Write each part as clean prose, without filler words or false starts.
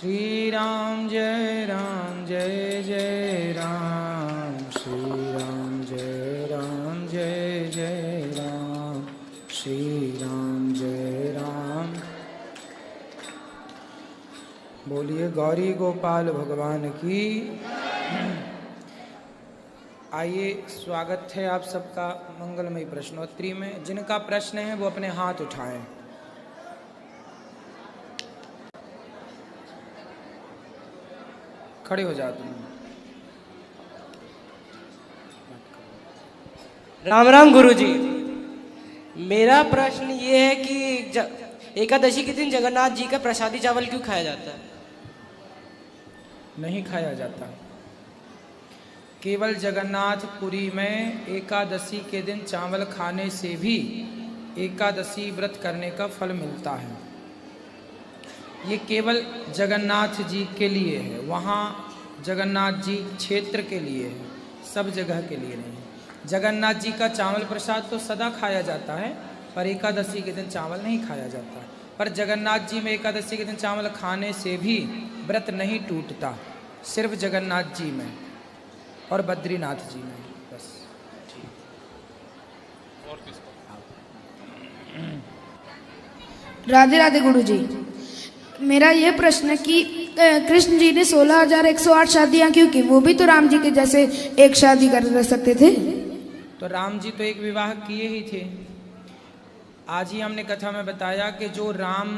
श्री राम जय जय राम, श्री राम जय जय राम, श्री राम जय राम। बोलिए गौरी गोपाल भगवान की। आइए, स्वागत है आप सबका मंगलमयी प्रश्नोत्तरी में। जिनका प्रश्न है वो अपने हाथ उठाएं। खड़े हो जाओ तुम। राम राम गुरुजी। मेरा प्रश्न ये है कि एकादशी के दिन जगन्नाथ जी का प्रसादी चावल क्यों खाया जाता है? नहीं खाया जाता। केवल जगन्नाथपुरी में एकादशी के दिन चावल खाने से भी एकादशी व्रत करने का फल मिलता है। ये केवल जगन्नाथ जी के लिए है, वहाँ जगन्नाथ जी क्षेत्र के लिए है, सब जगह के लिए नहीं। जगन्नाथ जी का चावल प्रसाद तो सदा खाया जाता है, पर एकादशी के दिन चावल नहीं खाया जाता। पर जगन्नाथ जी में एकादशी के दिन चावल खाने से भी व्रत नहीं टूटता, सिर्फ जगन्नाथ जी में और बद्रीनाथ जी में बस। राधे राधे गुरुजी। मेरा ये प्रश्न है कि कृष्ण जी ने 16,108 शादियां क्यों की? वो भी तो राम जी के जैसे एक शादी कर सकते थे। तो राम जी तो एक विवाह किए ही थे। आज ही हमने कथा में बताया कि जो राम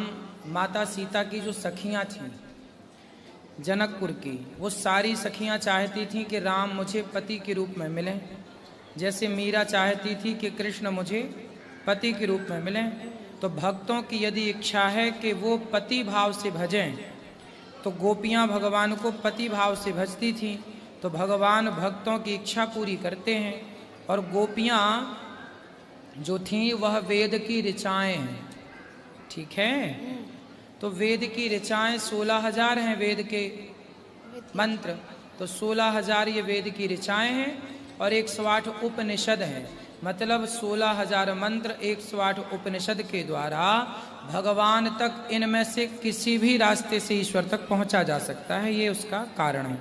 माता सीता की जो सखियां थीं जनकपुर की, वो सारी सखियां चाहती थीं कि राम मुझे पति के रूप में मिलें, जैसे मीरा चाहती थी कि कृष्ण मुझे पति के रूप में मिलें। तो भक्तों की यदि इच्छा है कि वो पति भाव से भजें, तो गोपियां भगवान को पति भाव से भजती थीं। तो भगवान भक्तों की इच्छा पूरी करते हैं। और गोपियां जो थीं वह वेद की ऋचाएँ हैं, ठीक है। तो वेद की ऋचाएँ 16,000 हैं, वेद के मंत्र तो 16,000 ये वेद की ऋचाएँ हैं। और 108 उपनिषद हैं, मतलब 16,000 मंत्र 108 उपनिषद के द्वारा भगवान तक इनमें से किसी भी रास्ते से ईश्वर तक पहुंचा जा सकता है। ये उसका कारण है।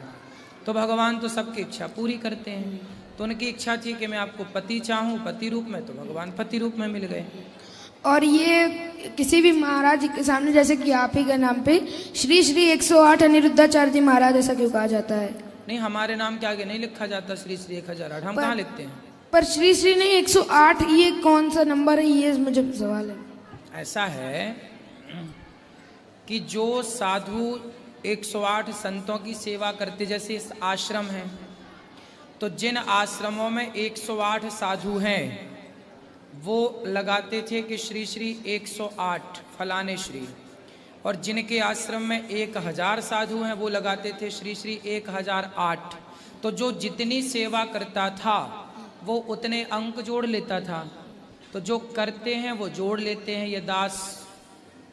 तो भगवान तो सबकी इच्छा पूरी करते हैं। तो उनकी इच्छा थी कि मैं आपको पति चाहूँ पति रूप में, तो भगवान पति रूप में मिल गए। और ये किसी भी महाराज जी के सामने, जैसे कि आप ही के नाम पे श्री श्री 108 अनिरुद्धाचार्य जी महाराज, ऐसा क्यों कहा जाता है? नहीं, हमारे नाम के आगे नहीं लिखा जाता श्री श्री 1008। हम कहाँ लिखते हैं? पर श्री श्री नहीं 108, ये कौन सा नंबर है? ये मुझे सवाल है। ऐसा है कि जो साधु 108 संतों की सेवा करते, जैसे इस आश्रम है, तो जिन आश्रमों में 108 साधु हैं वो लगाते थे कि श्री श्री 108 फलाने श्री। और जिनके आश्रम में 1000 साधु हैं वो लगाते थे श्री श्री 1008। तो जो जितनी सेवा करता था वो उतने अंक जोड़ लेता था। तो जो करते हैं वो जोड़ लेते हैं। ये दास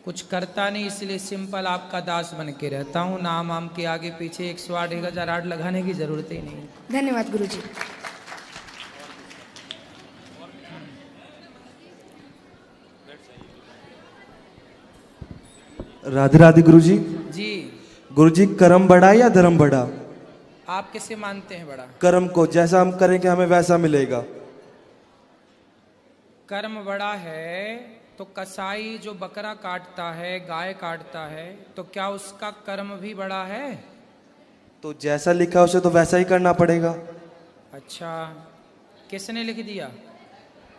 कुछ करता नहीं, इसलिए सिंपल आपका दास बन के रहता हूँ। नाम आम के आगे पीछे 108 1008 लगाने की जरूरत ही नहीं। धन्यवाद गुरुजी। राधे राधे गुरुजी। जी गुरुजी, कर्म बड़ा या धर्म बड़ा? आप किसे मानते हैं बड़ा? कर्म को, जैसा हम करेंगे हमें वैसा मिलेगा। कर्म बड़ा है तो कसाई जो बकरा काटता है, गाय काटता है, तो क्या उसका कर्म भी बड़ा है? तो जैसा लिखा उसे तो वैसा ही करना पड़ेगा। अच्छा, किसने लिख दिया?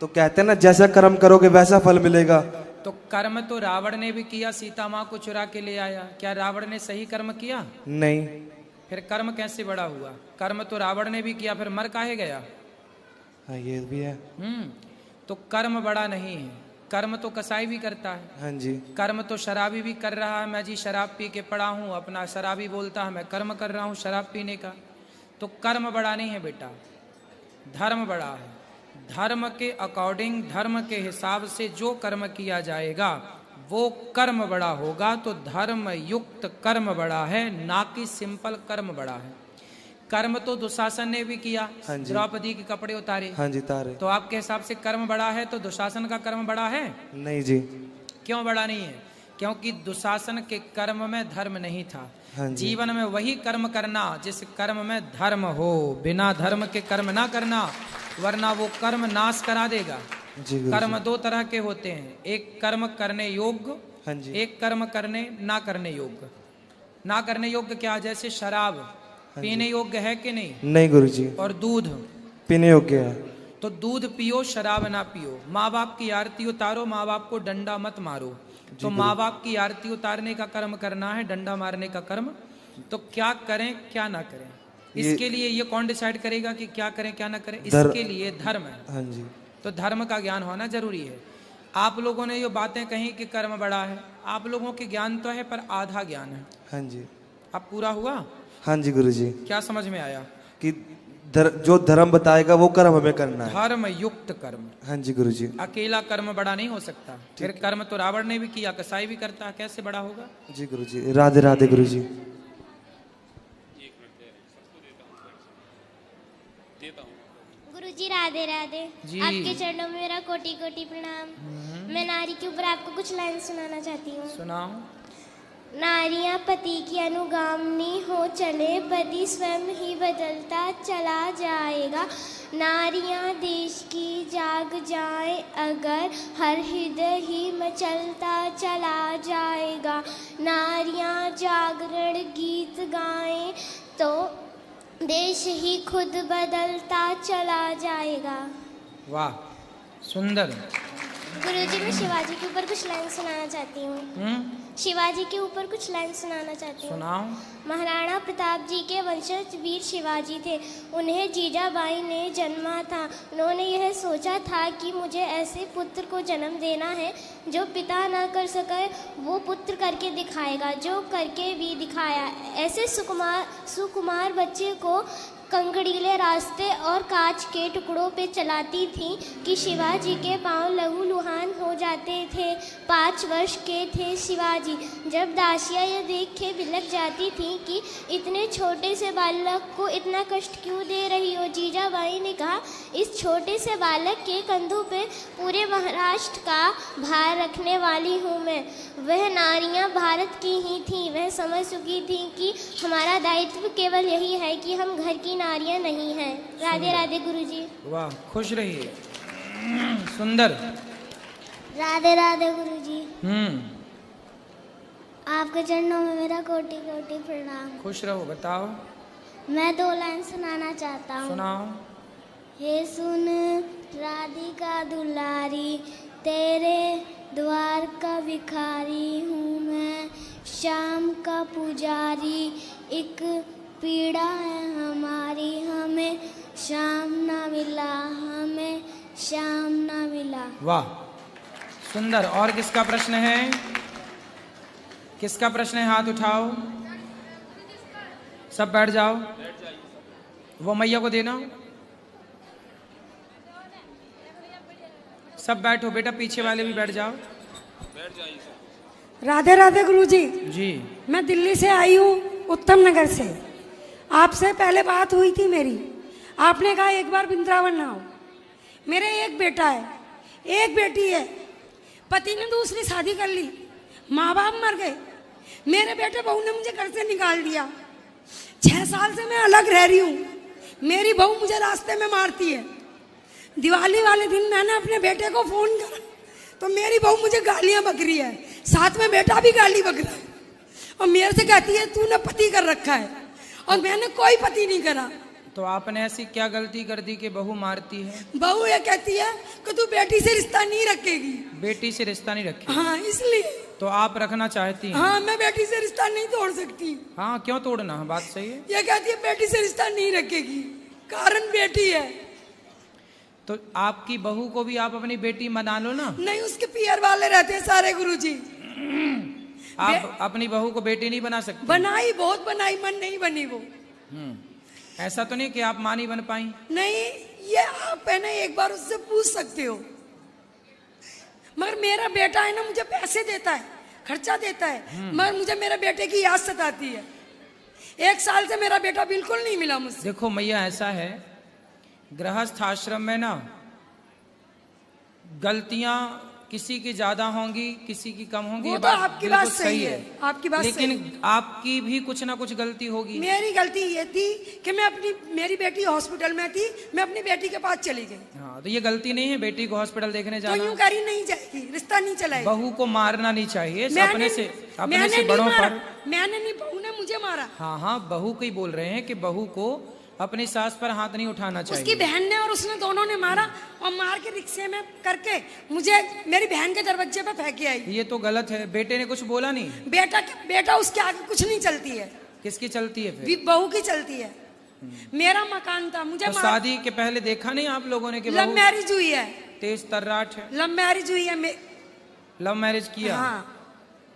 तो कहते हैं ना, जैसा कर्म करोगे वैसा फल मिलेगा। तो कर्म तो रावण ने भी किया, सीता माँ को चुरा के ले आया। क्या रावण ने सही कर्म किया? नहीं। फिर कर्म कैसे बड़ा हुआ? कर्म तो रावण ने भी किया, फिर मर काहे गया? हाँ, ये भी है। तो कर्म बड़ा नहीं है। कर्म तो कसाई भी करता है। हाँ जी। कर्म तो शराबी भी कर रहा है। मैं जी शराब पी के पड़ा हूँ, अपना शराबी बोलता है मैं कर्म कर रहा हूँ शराब पीने का। तो कर्म बड़ा नहीं है बेटा, धर्म बड़ा है। धर्म के अकॉर्डिंग, धर्म के हिसाब से जो कर्म किया जाएगा वो कर्म बड़ा होगा। तो धर्म युक्त कर्म बड़ा है, ना कि सिंपल कर्म बड़ा है। कर्म तो दुशासन ने भी किया, हाँ जी। द्रौपदी के कपड़े उतारे। हाँ जी, तारे। तो आपके हिसाब से कर्म बड़ा है तो दुशासन का कर्म बड़ा है? नहीं जी। क्यों बड़ा नहीं है? क्योंकि दुशासन के कर्म में धर्म नहीं था। हाँ जी। जीवन में वही कर्म करना जिस कर्म में धर्म हो, बिना धर्म के कर्म ना करना, वरना वो कर्म नाश करा देगा। जी गुरुजी। कर्म दो तरह के होते हैं, एक कर्म करने योग्य, हाँ जी। एक कर्म करने ना करने योग्य। ना करने योग्य क्या? जैसे शराब पीने योग्य है कि नहीं? नहीं गुरुजी। और दूध पीने योग्य है। तो दूध पियो, शराब ना पियो। माँ बाप की आरती उतारो, माँ बाप को डंडा मत मारो। तो माँ बाप की आरती उतारने का कर्म करना है, डंडा मारने का कर्म। तो क्या करें क्या ना करें, इसके लिए ये कौन डिसाइड करेगा कि क्या करें क्या ना करें? इसके लिए धर्म है। हाँ जी। तो धर्म का ज्ञान होना जरूरी है। आप लोगों ने जो बातें कही कि कर्म बड़ा है, आप लोगों के ज्ञान तो है पर आधा ज्ञान है। हाँ जी। अब पूरा हुआ? हाँ जी गुरुजी। क्या समझ में आया? कि जो धर्म बताएगा वो कर्म हमें करना है। धर्म युक्त कर्म। हाँ जी गुरुजी। अकेला कर्म बड़ा नहीं हो सकता। फिर कर्म तो रावण ने भी किया, कसाई भी करता है, कैसे बड़ा होगा? जी गुरुजी। राधे राधे गुरुजी। गुरुजी राधे राधे। जी। आपके चरणों में मेरा कोटि कोटि प्रणाम। मैं नारी के ऊपर आपको कुछ लाइन सुनाना चाहती हूँ। सुनाओ। नारियां पति की अनुगामिनी हो चले, पति स्वयं ही बदलता चला जाएगा। नारियां देश की जाग जाए अगर, हर हृदय ही मचलता चला जाएगा। नारियां जागरण गीत गाएं तो देश ही खुद बदलता चला जाएगा। वाह, सुंदर। गुरुजी, मैं शिवाजी के ऊपर कुछ लाइन सुनाना चाहती हूँ। शिवाजी के ऊपर कुछ लाइन सुनाना चाहती हूँ। सुनाओ। महाराणा प्रताप जी के वंशज वीर शिवाजी थे। उन्हें जीजाबाई ने जन्मा था। उन्होंने यह सोचा था कि मुझे ऐसे पुत्र को जन्म देना है जो पिता ना कर सके वो पुत्र करके दिखाएगा, जो करके भी दिखाया। ऐसे सुकुमार बच्चे को कंकड़ीले रास्ते और कांच के टुकड़ों पे चलाती थी कि शिवाजी के पांव लहूलुहान हो जाते थे। 5 वर्ष के थे शिवाजी जब दासियां यह देख के बिलक जाती थी कि इतने छोटे से बालक को इतना कष्ट क्यों दे रही हो। जीजाबाई ने कहा, इस छोटे से बालक के कंधों पे पूरे महाराष्ट्र का भार रखने वाली हूँ मैं। वह नारियाँ भारत की ही थीं। वह समझ चुकी थी कि हमारा दायित्व केवल यही है कि हम घर की नारियाँ नहीं हैं। राधे राधे गुरुजी। वाह, खुश रहिए। सुंदर। राधे राधे गुरुजी। हम्म। आपके चरणों में मेरा कोटि कोटि प्रणाम। खुश रहो। बताओ। मैं 2 लाइन सुनाना चाहता हूँ। सुनाओ। हे सुन राधिका दुलारी, तेरे द्वार का भिखारी हूँ मैं। शाम का पुजारी, एक पीड़ा है हमारी, हमें शाम ना मिला, हमें शाम ना मिला। वाह, सुंदर। और किसका प्रश्न है? किसका प्रश्न है? हाथ उठाओ। सब बैठ जाओ। वो मैया को देना। सब बैठो बेटा, पीछे वाले भी बैठ जाओ। राधे राधे गुरुजी। जी। मैं दिल्ली से आई हूँ, उत्तम नगर से। आपसे पहले बात हुई थी मेरी। आपने कहा एक बार वृंदावन आओ। मेरे एक बेटा है, एक बेटी है। पति ने दूसरी शादी कर ली, माँ बाप मर गए। मेरे बेटे बहू ने मुझे घर से निकाल दिया। 6 साल से मैं अलग रह रही हूँ। मेरी बहू मुझे रास्ते में मारती है। दिवाली वाले दिन मैंने अपने बेटे को फोन करा तो मेरी बहू मुझे गालियां बक रही है, साथ में बेटा भी गाली बक रहा है और मेरे से कहती है तूने पति कर रखा है, और मैंने कोई पति नहीं करा। तो आपने ऐसी क्या गलती कर दी कि बहू मारती है? बहू ये कहती है कि तू बेटी से रिश्ता नहीं रखेगी। बेटी से रिश्ता नहीं रखी? हाँ, इसलिए। तो आप रखना चाहती हैं? हाँ, मैं बेटी से रिश्ता नहीं तोड़ सकती। हाँ, क्यों तोड़ना है? बात सही है। ये कहती है बेटी से रिश्ता नहीं रखेगी, कारण बेटी है। तो आपकी बहू को भी आप अपनी बेटी बना लो ना। नहीं, उसके पियर वाले रहते हैं सारे गुरुजी। आप अपनी बहू को बेटी नहीं बना सकती? बनाई, बहुत बनाई, मन नहीं बनी वो। ऐसा तो नहीं कि आप मां नहीं बन पाई? नहीं, ये आप है ना एक बार उससे पूछ सकते हो। मगर मेरा बेटा है ना मुझे पैसे देता है, खर्चा देता है, मगर मुझे मेरे बेटे की याद सताती है। 1 साल से मेरा बेटा बिल्कुल नहीं मिला मुझसे। देखो मैया, ऐसा है गृहस्थ आश्रम में ना गलतियां किसी की ज्यादा होंगी, किसी की कम होंगी, वो ये तो बात आपकी बिल्कुल बात सही है, आपकी बात लेकिन सही है। आपकी भी कुछ ना कुछ गलती होगी। मेरी गलती ये थी कि मेरी बेटी हॉस्पिटल में थी, मैं अपनी बेटी के पास चली गई। हाँ, तो ये गलती नहीं है बेटी को हॉस्पिटल देखने तो जाना। यूं करी नहीं जाएगी, रिश्ता नहीं चलाएगी। बहू को मारना नहीं चाहिए, अपने से मैंने बड़ों नहीं मारा, पर। मैंने नहीं, बहू ने मुझे मारा। हाँ हाँ, बहू को ही बोल रहे हैं कि बहू को अपनी सास पर हाथ नहीं उठाना उसकी चाहिए। बहन ने और उसने दोनों ने मारा, और मार के रिक्शे में करके मुझे मेरी बहन के दरवाजे पे फेंक के आई। ये तो गलत है। बेटे ने कुछ बोला नहीं? बेटा उसके आगे कुछ नहीं चलती है। किसकी चलती है फिर? बहू की चलती है। मेरा मकान था, मुझे तो शादी के पहले देखा नहीं आप लोगों ने कि लव बहू मैरिज हुई है। तेज तर्राट है? लव मैरिज हुई है। लव मैरिज किया? हाँ।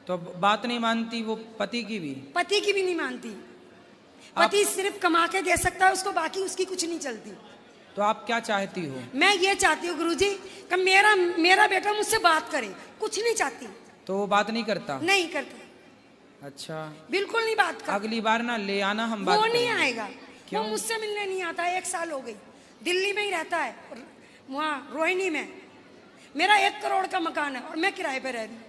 तो बात नहीं मानती वो पति की भी? पति की भी नहीं मानती। पति सिर्फ कमा के दे सकता है उसको, बाकी उसकी कुछ नहीं चलती। तो आप क्या चाहती हो? मैं ये चाहती हूँ गुरुजी कि मेरा बेटा मुझसे बात करे, कुछ नहीं चाहती। तो वो बात नहीं करता? नहीं करता। अच्छा, बिल्कुल नहीं बात करता। अगली बार ना ले आना, हम बात वो नहीं करेंगे। आएगा। क्यों? वो मुझसे मिलने नहीं आता है। 1 साल हो गई, दिल्ली में ही रहता है, वहाँ रोहिणी में। मेरा 1 करोड़ का मकान है और मैं किराए पे रह रही हूँ।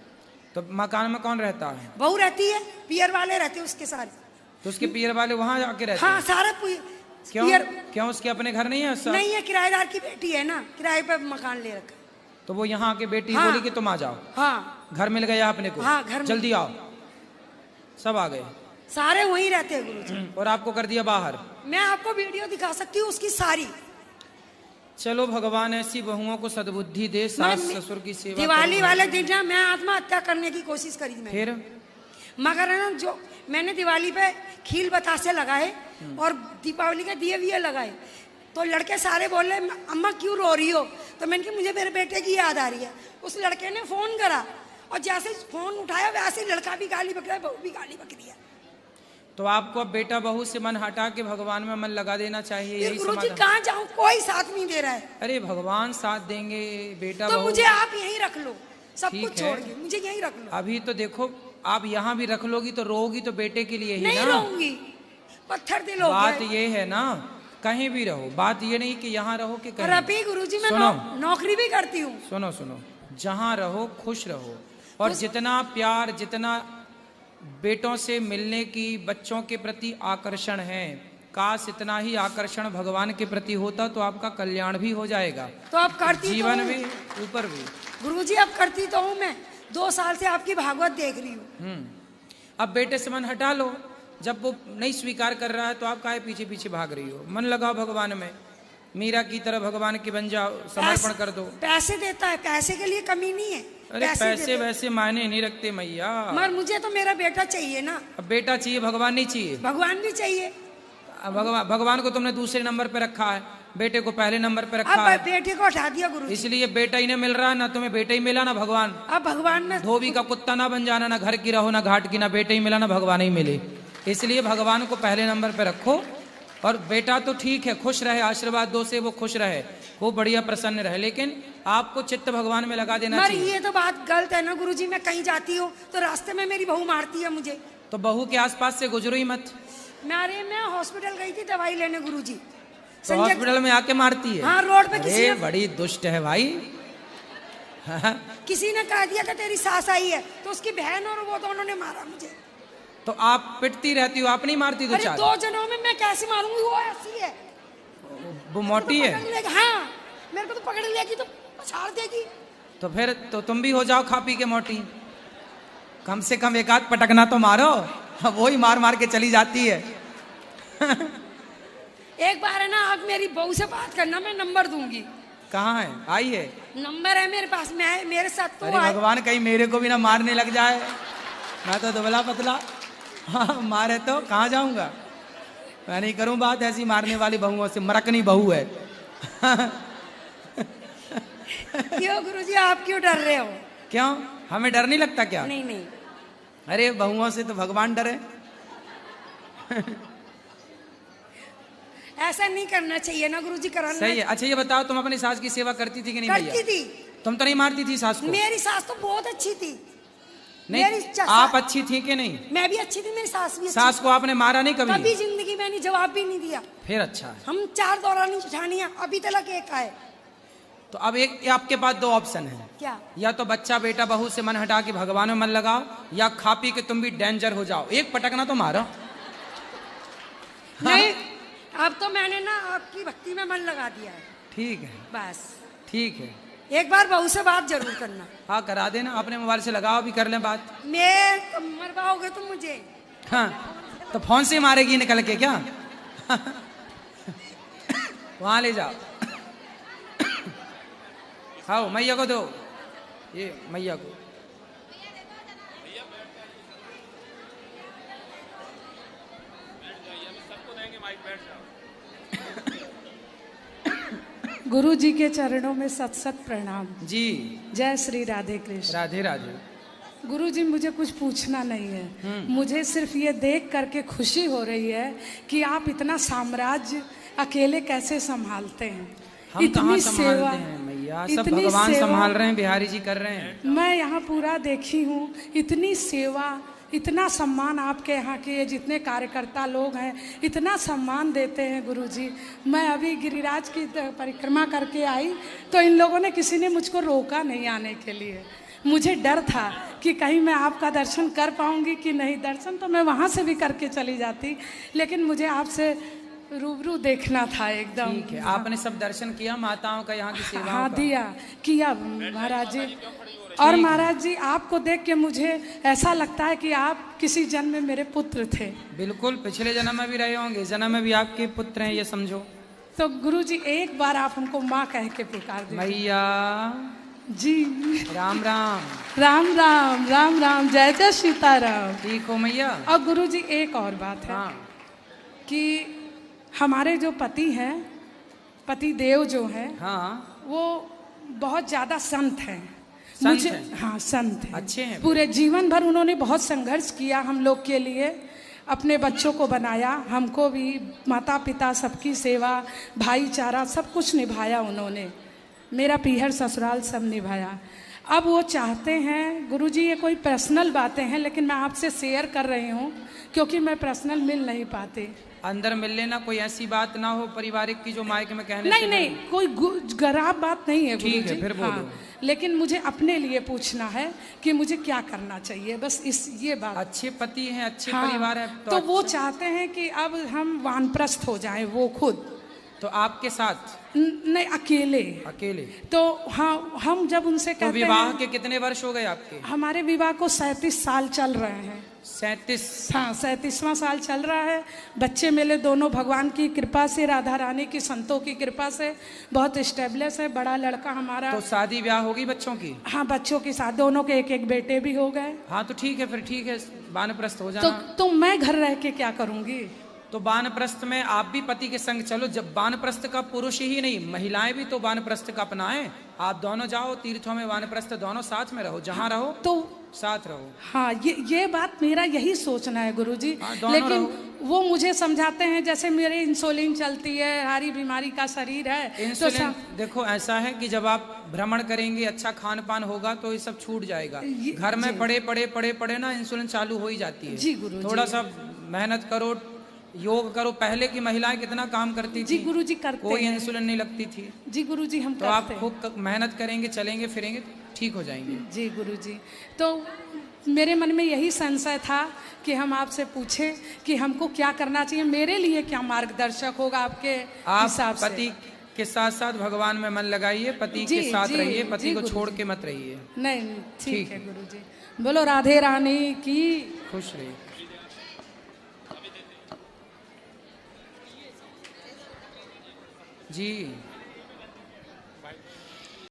तो मकान में कौन रहता है? बहू रहती है, पियर वाले रहते हैं उसके सारे। तो उसके पियर वाले वहां जाके रहते हाँ, हैं? सारे क्यों? पियर क्यों उसके अपने घर नहीं है? सब नहीं है, किराएदार की बेटी है ना, किराए पे मकान ले रखा है। तो वो यहाँ आके बेटी हाँ। बोली कि तुम आ जाओ। हाँ, घर मिल गया अपने को? हाँ, घर मिल- जल्दी आओ। सब आ गए सारे वहीं रहते हैं गुरुजी। और आपको कर दिया बाहर? मैं आपको वीडियो दिखा सकती हूँ उसकी सारी। चलो भगवान ऐसी बहुओं को सद्बुद्धि दे, सास मैं- ससुर की सेवा दिवाली करो। वाले दिन ना मैं आत्महत्या करने की कोशिश करी मैं, फिर मगर है ना जो मैंने दिवाली पे खील बतासे लगाए और दीपावली के दिए विए लगाए, तो लड़के सारे बोले अम्मा क्यों रो रही हो? तो मैंने कहा मुझे मेरे बेटे की याद आ रही है। उस लड़के ने फोन करा और जैसे फोन उठाया वैसे लड़का भी गाली बक रहा है, बहू भी गाली बक रही है। तो आपको अब बेटा बहू से मन हटा के भगवान में मन लगा देना चाहिए, यही गुरुजी समाधान। कहाँ जाऊँ, कोई साथ नहीं दे रहा है। अरे भगवान साथ देंगे बेटा तो बहू। मुझे आप यहीं रख लो, सब ठीक कुछ है। छोड़ के मुझे यहीं रख लो। अभी तो देखो, आप यहाँ भी रख लोगी तो रोगी तो बेटे के लिए ही नहीं ना। रहूंगी, पत्थर दिल हो बात गया। ये है ना, कहीं भी रहो, बात ये नहीं कि यहाँ रहो कि और कहीं। अभी गुरुजी मैं सुनो। नौकरी भी करती हूँ। सुनो सुनो, जहाँ रहो खुश रहो, और जितना प्यार, जितना बेटों से मिलने की बच्चों के प्रति आकर्षण है, काश इतना ही आकर्षण भगवान के प्रति होता तो आपका कल्याण भी हो जाएगा, तो आप करती जीवन तो भी, ऊपर भी। गुरुजी अब करती तो हूँ मैं, 2 साल से आपकी भागवत देख रही हूँ। अब बेटे से मन हटा लो, जब वो नहीं स्वीकार कर रहा है तो आप काहे पीछे पीछे भाग रही हो? मन लगाओ भगवान में, मीरा की तरह भगवान की बन जाओ, समर्पण कर दो। पैसे देता है, पैसे के लिए कमी नहीं है। अरे पैसे देते- वैसे मायने नहीं रखते मैया। मगर मुझे तो मेरा बेटा चाहिए ना। अब बेटा चाहिए, भगवान नहीं चाहिए? भगवान भी चाहिए। अब भगवान को तुमने दूसरे नंबर पे रखा है, बेटे को पहले नंबर पे रखा अब है, बेटे को हटा दिया गुरुजी। इसलिए बेटा ही नहीं मिल रहा, ना तुम्हें बेटा ही मिला ना भगवान। अब भगवान में धोबी का कुत्ता ना बन जाना, ना घर की रहो ना घाट की, ना बेटे ही मिला ना भगवान ही मिले। इसलिए भगवान को पहले नंबर पे रखो, और बेटा तो ठीक है, खुश रहे, आशीर्वाद दो से वो खुश रहे, वो बढ़िया प्रसन्न रहे, लेकिन आपको चित्त भगवान में लगा देना मगर चाहिए। ये तो बात गलत है ना गुरुजी। मैं कहीं जाती हूँ तो रास्ते में मेरी बहू मारती है मुझे। तो बहू के आसपास से गुजरो ही मत। मैं हॉस्पिटल गई थी दवाई लेने गुरुजी। तो हॉस्पिटल में आके मारती है? हाँ, रोड पे किसी अरे ने- बड़ी दुष्ट है भाई। किसी ने कह दिया कि तेरी सास आई है, तो उसकी बहन और वो दोनों ने मारा मुझे। तो आप पिटती रहती हो, आप नहीं मारती? दो अरे चार 2 जनों में मैं कैसे मारूंगी? वो ऐसी है, वो मोटी है। पकड़ लेगी। हाँ, मेरे को तो पकड़ लेगी तो पछाड़ देगी। तो फिर तो तुम भी हो जाओ खा पी के मोटी, कम से कम एक आध पटकना तो मारो। वो ही मार मार के चली जाती है। एक बार है ना, आप मेरी बहू से बात करना, मैं नंबर दूंगी। कहाँ है? आई है? नंबर है मेरे पास, मैं मेरे साथ तो अरे आए। भगवान कहीं मेरे को भी ना मारने लग जाए, मैं तो दुबला पतला। हाँ, मारे तो कहाँ जाऊंगा? मैं नहीं करूं बात ऐसी मारने वाली बहुओं से, मरकनी बहू है। क्यों गुरुजी, आप क्यों डर रहे हो? क्यों, हमें डर नहीं लगता क्या? नहीं नहीं, अरे बहुओं से तो भगवान डरे। ऐसा नहीं करना चाहिए ना गुरुजी, कराना सही है। अच्छा ये बताओ, तुम अपनी सास की सेवा करती थी कि नहीं करती भैया? थी। तुम तो नहीं मारती थी सास को? मेरी सास तो बहुत अच्छी थी। नहीं, मेरी आप अच्छी थी कि नहीं? मैं भी अच्छी थी, मेरी सास भी अच्छी सास थी। को आपने मारा नहीं कभी कभी? जिंदगी में नहीं, जवाब भी नहीं दिया। फिर अच्छा है। हम 4 दौरानी जेठानियां, अभी तक एक आए। तो अब एक आपके पास दो ऑप्शन है, क्या? या तो बच्चा बेटा बहू से मन हटा के भगवान में मन लगाओ, या खा पी के तुम भी डेंजर हो जाओ। एक पटकना तो मारो। नहीं, अब तो मैंने ना आपकी भक्ति में मन लगा दिया है। ठीक है, बस ठीक है। एक बार बहू से बात जरूर करना। हाँ करा देना, अपने मोबाइल से लगाओ, भी कर लें बात। मैं मरवाओगे तुम मुझे। हाँ तो फोन से मारेगी निकल के क्या? वहां ले जाओ। हाँ मैया को दो, ये मैया को। गुरु जी के चरणों में सत सत प्रणाम। जी जय श्री राधे कृष्ण। राधे राधे। गुरु जी मुझे कुछ पूछना नहीं है, मुझे सिर्फ ये देख करके खुशी हो रही है कि आप इतना साम्राज्य अकेले कैसे संभालते हैं। हम कहाँ संभालते हैं मैया, सब इतनी भगवान सेवा संभाल रहे हैं, बिहारी जी कर रहे हैं। मैं यहाँ पूरा देखी हूँ, इतनी सेवा, इतना सम्मान आपके यहाँ के जितने कार्यकर्ता लोग हैं इतना सम्मान देते हैं गुरुजी। मैं अभी गिरिराज की परिक्रमा करके आई तो इन लोगों ने किसी ने मुझको रोका नहीं आने के लिए। मुझे डर था कि कहीं मैं आपका दर्शन कर पाऊंगी कि नहीं। दर्शन तो मैं वहाँ से भी करके चली जाती, लेकिन मुझे आपसे रूबरू देखना था एकदम। ठीक है, आपने सब दर्शन किया माताओं का, यहाँ की सेवा। हाँ दिया किया महाराज जी। और महाराज जी आपको देख के मुझे ऐसा लगता है कि आप किसी जन्म में मेरे पुत्र थे। बिल्कुल, पिछले जन्म में भी रहे होंगे, जन्म में भी आपके पुत्र हैं, ये समझो। तो गुरुजी एक बार आप हमको माँ कह के पुकार दीजिए। मैया जी राम राम। राम राम राम राम, जय जय सीताराम। ठीक हो मैया। और गुरुजी एक और बात है कि हमारे जो पति हैं, पति देव जो हैं, हाँ वो बहुत ज्यादा संत हैं। संत हैं? हाँ संत हैं, अच्छे हैं। पूरे जीवन भर उन्होंने बहुत संघर्ष किया हम लोग के लिए, अपने बच्चों को बनाया, हमको भी, माता पिता सबकी सेवा, भाईचारा सब कुछ निभाया उन्होंने, मेरा पीहर ससुराल सब निभाया। अब वो चाहते हैं गुरुजी, ये कोई पर्सनल बातें हैं लेकिन मैं आपसे शेयर कर रही हूँ क्योंकि मैं पर्सनल मिल नहीं पाती। अंदर मिल लेना, कोई ऐसी बात ना हो पारिवारिक की जो मायके में कहने नहीं से नहीं, कोई खराब बात नहीं है ठीक गुरुजी। है, फिर बोलो। हाँ, लेकिन मुझे अपने लिए पूछना है कि मुझे क्या करना चाहिए, बस ये बात। अच्छे पति हैं, अच्छे हाँ, परिवार है तो वो चाहते हैं कि अब हम वानप्रस्थ हो जाएं वो खुद। तो आपके साथ? नहीं, अकेले। अकेले? तो हाँ, हम जब उनसे तो कहते विवाह हैं, के कितने वर्ष हो गए आपके? हमारे विवाह को 37 साल चल रहे हैं। 37? हाँ 37वां साल चल रहा है। बच्चे मेरे दोनों भगवान की कृपा से, राधा रानी की, संतों की कृपा से बहुत स्टेब्लिश है। बड़ा लड़का हमारा। तो शादी ब्याह होगी बच्चों की? हाँ बच्चों के साथ, दोनों के एक एक बेटे भी हो गए। हाँ तो ठीक है, फिर ठीक है, वानप्रस्थ हो जाना। तो मैं घर रह के क्या करूंगी? तो वानप्रस्थ में आप भी पति के संग चलो। जब वानप्रस्थ का पुरुष ही नहीं, महिलाएं भी तो वानप्रस्थ का अपनाएं। आप दोनों जाओ तीर्थों में, वानप्रस्थ दोनों साथ में रहो, जहाँ रहो तो साथ रहो। हाँ ये बात मेरा यही सोचना है गुरुजी। हाँ, लेकिन वो मुझे समझाते हैं जैसे मेरे इंसुलिन चलती है, सारी बीमारी का शरीर है। इंसुलिन देखो ऐसा है कि जब आप भ्रमण करेंगे, अच्छा खान पान होगा तो ये सब छूट जाएगा। घर में पड़े ना इंसुलिन चालू हो ही जाती है। जी गुरुजी। थोड़ा सा मेहनत करो, योग करो। पहले की महिलाएं कितना काम करती थी। जी गुरुजी करते कोई हैं। इंसुलिन नहीं लगती थी। जी गुरुजी हम तो करते आप हैं। खूब मेहनत करेंगे, चलेंगे फिरेंगे, ठीक हो जाएंगे। जी गुरुजी। तो मेरे मन में यही संशय था कि हम आपसे पूछें कि हमको क्या करना चाहिए, मेरे लिए क्या मार्गदर्शक होगा आपके हिसाब से। आप पति के साथ साथ भगवान में मन लगाइए, पति के साथ रहिए, पति को छोड़ के मत रहिए। नहीं ठीक है गुरुजी। बोलो राधे रानी की। खुश रहिए। जी